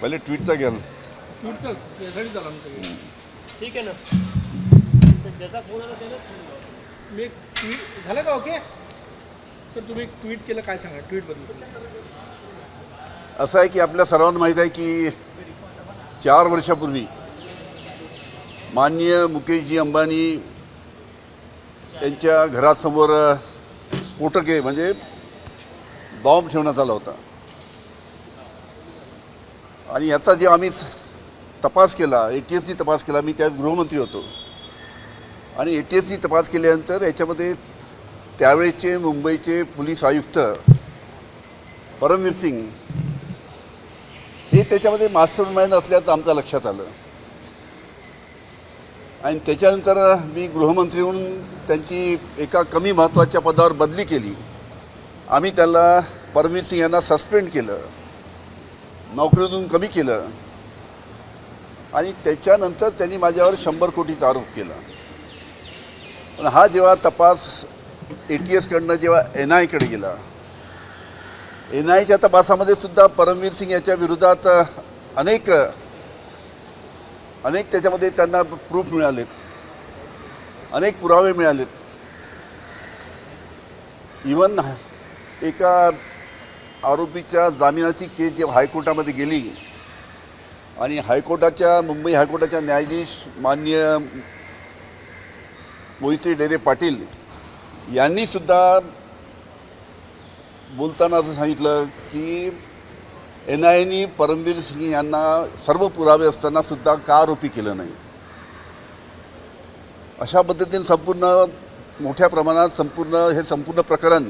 पहिले ट्विटचा घ्याल. ठीक आहे ना. ज्याचा फोन आला त्याला मी ट्विट झालं का? ओके सर, तुम्ही ट्विट केलं, काय सांगा ट्विटबद्दल? असं आहे की आपल्या सर्वांना माहीत आहे की 4 वर्षापूर्वी माननीय मुकेशजी अंबानी यांच्या घरासमोर स्फोटके म्हणजे बॉम्ब ठेवण्यात आला होता. आणि याचा जे आम्ही तपास केला, ATSनी तपास केला, मी त्याच गृहमंत्री होतो. आणि ATSनी तपास केल्यानंतर याच्यामध्ये त्यावेळेचे मुंबईचे पोलीस आयुक्त परमवीर सिंग हे त्याच्यामध्ये मास्टर माइंड असल्याचं आमच्या लक्षात आलं. आणि त्याच्यानंतर मी गृहमंत्री म्हणून त्यांची एका कमी महत्त्वाच्या पदावर बदली केली. आम्ही त्याला परमवीर सिंग यांना सस्पेंड केलं, नोकरीतून कमी केलं. आणि त्याच्यानंतर त्यांनी माझ्यावर 100 कोटीचा आरोप केला. पण हा जेव्हा तपास ATSकडनं जेव्हा NIAकडे गेला, NIAच्या तपासामध्ये सुद्धा परमवीर सिंग याच्या विरोधात अनेक त्याच्यामध्ये त्यांना प्रूफ मिळालेत, अनेक पुरावे मिळालेत. इवन एका आरोपीच्या जामिनाची केस जेव्हा हायकोर्टामध्ये गेली आणि मुंबई हायकोर्टाच्या न्यायाधीश माननीय मोहिते डेरे पाटील यांनी सुद्धा बोलताना असं सांगितलं की NIAनी परमवीर सिंग यांना सर्व पुरावे असताना सुद्धा का आरोपी केलं नाही. अशा पद्धतीने संपूर्ण मोठ्या प्रमाणात संपूर्ण प्रकरण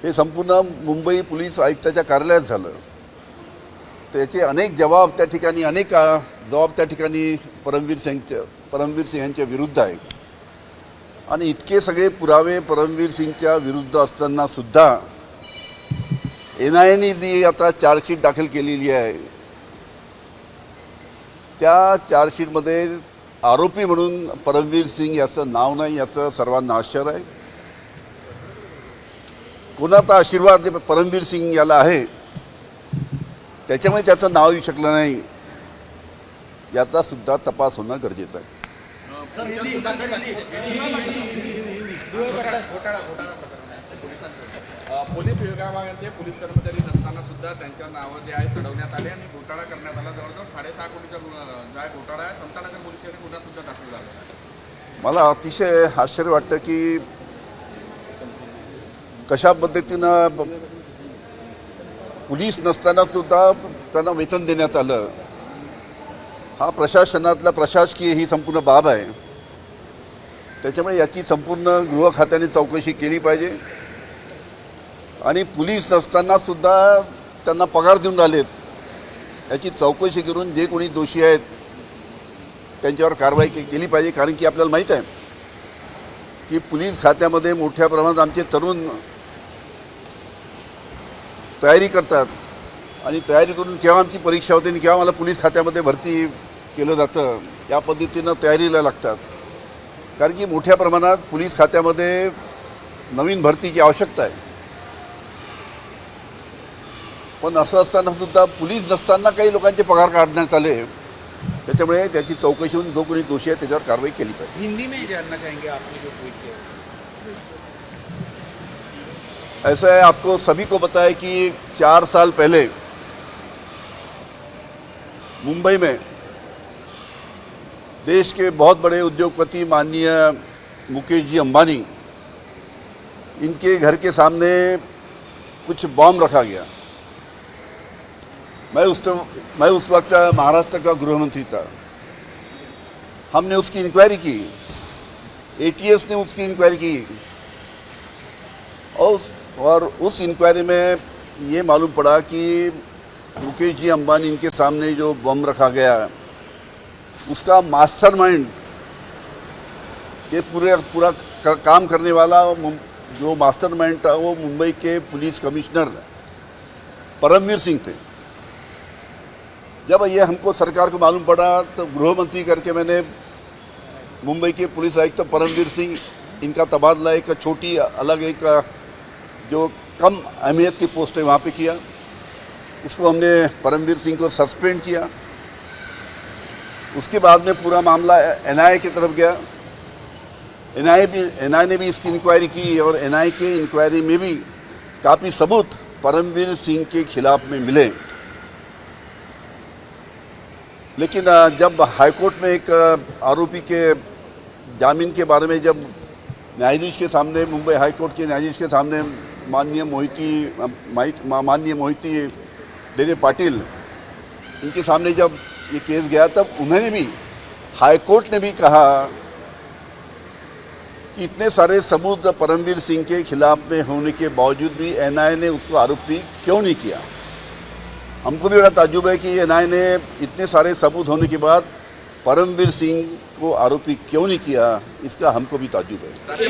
हे संपूर्ण मुंबई पोलीस आयुक्ताच्या कार्यालयात झालं. त्याचे अनेक जबाब त्या ठिकाणी परमवीर सिंग यांच्या विरुद्ध आहे. आणि इतके सगळे पुरावे परमवीर सिंगच्या विरुद्ध असताना सुद्धा NIAनी जी आता चार्जशीट दाखल केलेली आहे, त्या चार्जशीटमध्ये आरोपी म्हणून परमवीर सिंग याचं नाव नाही, याचं सर्वांना आश्चर्य आहे. कोणाचा आशीर्वाद परमवीर सिंग याला आहे त्याच्यामुळे त्याचं नाव येऊ शकलं नाही, याचा सुद्धा तपास होणं गरजेचं आहे. पोलीस विभागामध्ये पोलीस कर्मचारी नसताना सुद्धा त्यांच्या नावं जे आहे चढवण्यात आले आणि घोटाळा करण्यात आला. जवळजवळ 6.5 कोटीचा जो आहे घोटाळा आहे. समतानगर पोलीस स्टेशन गुन्हा सुद्धा दाखल झाला. मला अतिशय आश्चर्य वाटतं की कशा पद्धतीनं पोलीस नसताना सुद्धा त्यांना वेतन देण्यात आलं. हा प्रशासनातला प्रशासकीय ही संपूर्ण बाब आहे. त्याच्यामुळे याची संपूर्ण गृह खात्याने चौकशी केली पाहिजे. आणि पोलीस नसताना सुद्धा त्यांना पगार देऊन राहिलेत, याची चौकशी करून जे कोणी दोषी आहेत त्यांच्यावर कारवाई केली पाहिजे. कारण की आपल्याला माहीत आहे की पोलीस खात्यामध्ये मोठ्या प्रमाणात आमचे तरुण तयारी करतात आणि तयारी करून केव्हा आमची परीक्षा होते आणि केव्हा मला पोलीस खात्यामध्ये भरती केलं जातं, या पद्धतीनं तयारीला लागतात. कारण की मोठ्या प्रमाणात पोलीस खात्यामध्ये नवीन भरतीची आवश्यकता आहे. पण असं असताना सुद्धा पोलीस नसताना काही लोकांचे पगार काढण्यात आले. त्याच्यामुळे त्याची चौकशी होऊन जो कोणी दोषी आहे त्याच्यावर कारवाई केली पाहिजे. हिंदी में जानना चाहेंगे आपने जो ट्वीट किया? ऐसा है, आपको सभी को पता है कि 4 साल पहले मुंबई में देश के बहुत बड़े उद्योगपति माननीय मुकेश जी अंबानी, इनके घर के सामने कुछ बॉम्ब रखा गया. मैं उस वक्त महाराष्ट्र का गृहमंत्री था. हमने उसकी इंक्वायरी की, ATS ने उसकी इंक्वायरी की और उस इंक्वायरी में ये मालूम पड़ा कि मुकेश जी अंबानी इनके सामने जो बम रखा गया उसका मास्टरमाइंड, ये पूरा काम करने वाला जो मास्टरमाइंड था वो मुंबई के पुलिस कमिश्नर परमवीर सिंह थे. जब ये हमको सरकार को मालूम पड़ा तो गृह मंत्री करके मैंने मुंबई के पुलिस आयुक्त परमवीर सिंह इनका तबादला एक छोटी अलग एक जो कम अहमियत की पोस्ट है वहाँ पे किया। उसको हमने परमवीर सिंह को सस्पेंड किया। उसके बाद में पूरा मामला एनआईए की तरफ गया। एनआईए ने भी इसकी इंक्वायरी की और एनआईए के इंक्वायरी में भी काफ़ी सबूत परमवीर सिंह के खिलाफ में मिले। लेकिन जब हाईकोर्ट में एक आरोपी के जामीन के बारे में जब न्यायाधीश के सामने, मुंबई हाईकोर्ट के न्यायाधीश के सामने माननीय मोहिती डेरे पाटिल इनके सामने जब ये केस गया, तब उन्होंने भी, हाईकोर्ट ने भी कहा कि इतने सारे सबूत परमवीर सिंह के खिलाफ में होने के बावजूद भी एनआईए ने उसको आरोपी क्यों नहीं किया। हमको भी बड़ा ताज्जुब है कि एनआईए ने इतने सारे सबूत होने के बाद परमवीर सिंह को आरोपी क्यों नहीं किया, इसका हमको भी ताज्जुब है।